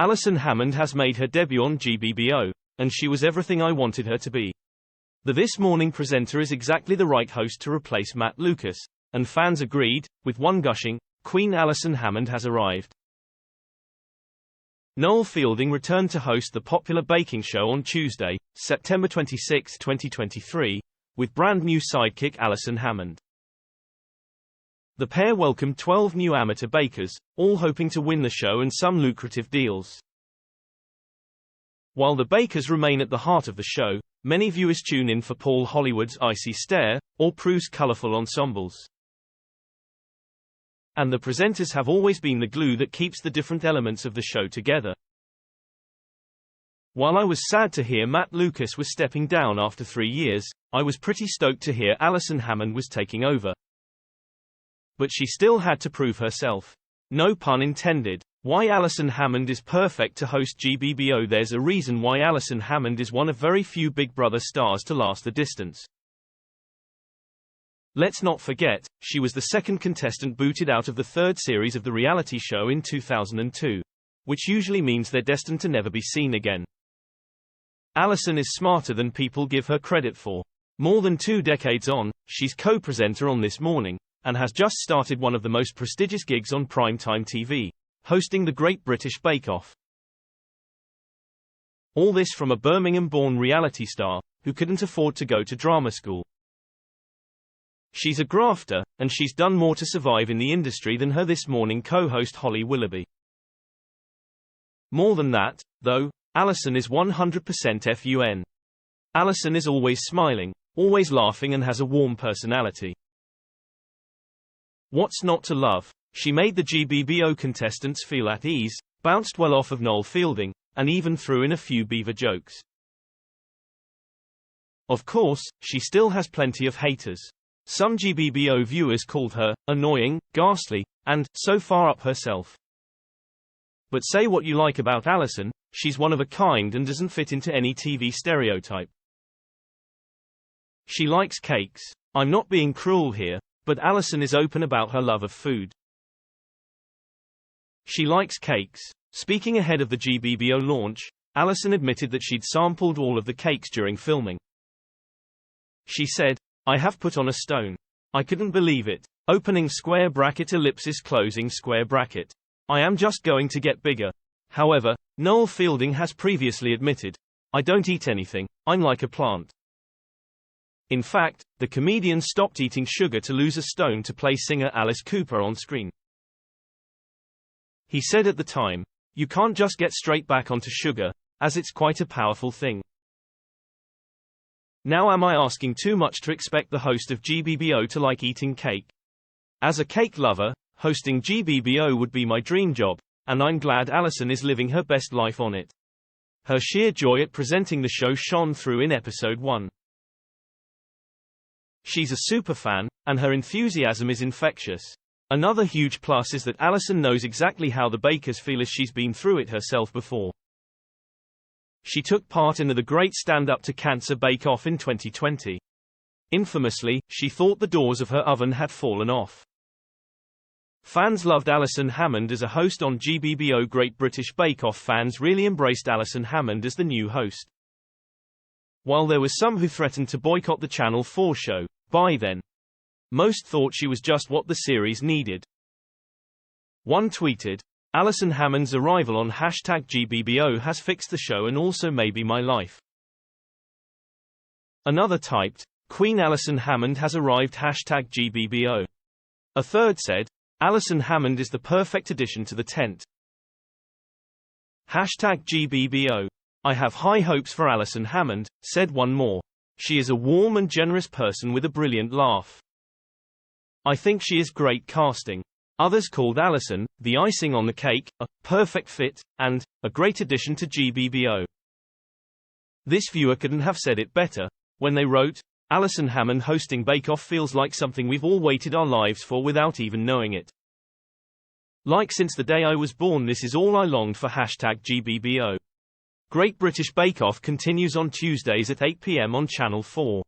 Alison Hammond has made her debut on GBBO, and she was everything I wanted her to be. The This Morning presenter is exactly the right host to replace Matt Lucas, and fans agreed. With one gushing, Queen Alison Hammond has arrived. Noel Fielding returned to host the popular baking show on Tuesday, September 26, 2023, with brand new sidekick Alison Hammond. The pair welcomed 12 new amateur bakers, all hoping to win the show and some lucrative deals. While the bakers remain at the heart of the show, many viewers tune in for Paul Hollywood's icy stare, or Prue's colorful ensembles. And the presenters have always been the glue that keeps the different elements of the show together. While I was sad to hear Matt Lucas was stepping down after 3 years, I was pretty stoked to hear Alison Hammond was taking over. But she still had to prove herself. No pun intended. Why Alison Hammond is perfect to host GBBO. There's a reason why Alison Hammond is one of very few Big Brother stars to last the distance. Let's not forget, she was the second contestant booted out of the third series of the reality show in 2002. Which usually means they're destined to never be seen again. Alison is smarter than people give her credit for. More than 2 decades on, she's co-presenter on This Morning, and has just started one of the most prestigious gigs on primetime TV, hosting the Great British Bake Off. All this from a Birmingham-born reality star, who couldn't afford to go to drama school. She's a grafter, and she's done more to survive in the industry than her This Morning co-host Holly Willoughby. More than that, though, Alison is 100% fun. Alison is always smiling, always laughing, and has a warm personality. What's not to love? She made the GBBO contestants feel at ease, bounced well off of Noel Fielding, and even threw in a few beaver jokes. Of course, she still has plenty of haters. Some GBBO viewers called her annoying, ghastly, and so far up herself. But say what you like about Alison, she's one of a kind and doesn't fit into any TV stereotype. She likes cakes. I'm not being cruel here, but Alison is open about her love of food. She likes cakes. Speaking ahead of the GBBO launch, Alison admitted that she'd sampled all of the cakes during filming. She said, "I have put on a stone. I couldn't believe it. Opening square bracket ellipsis closing square bracket. I am just going to get bigger." However, Noel Fielding has previously admitted, "I don't eat anything, I'm like a plant." In fact, the comedian stopped eating sugar to lose a stone to play singer Alice Cooper on screen. He said at the time, "You can't just get straight back onto sugar, as it's quite a powerful thing." Now am I asking too much to expect the host of GBBO to like eating cake? As a cake lover, hosting GBBO would be my dream job, and I'm glad Alison is living her best life on it. Her sheer joy at presenting the show shone through in episode 1. She's a superfan, and her enthusiasm is infectious. Another huge plus is that Alison knows exactly how the bakers feel as she's been through it herself before. She took part in the Great Stand Up to Cancer Bake Off in 2020. Infamously, she thought the doors of her oven had fallen off. Fans loved Alison Hammond as a host on GBBO. Great British Bake Off fans really embraced Alison Hammond as the new host. While there was some who threatened to boycott the Channel 4 show, by then, most thought she was just what the series needed. One tweeted, "Alison Hammond's arrival on #GBBO has fixed the show and also maybe my life." Another typed, "Queen Alison Hammond has arrived #GBBO." A third said, "Alison Hammond is the perfect addition to the tent." #GBBO. "I have high hopes for Alison Hammond," said one more. "She is a warm and generous person with a brilliant laugh. I think she is great casting." Others called Alison the icing on the cake, a perfect fit, and a great addition to GBBO. This viewer couldn't have said it better when they wrote, "Alison Hammond hosting Bake Off feels like something we've all waited our lives for without even knowing it. Like since the day I was born, this is all I longed for." #GBBO. Great British Bake Off continues on Tuesdays at 8 p.m. on Channel 4.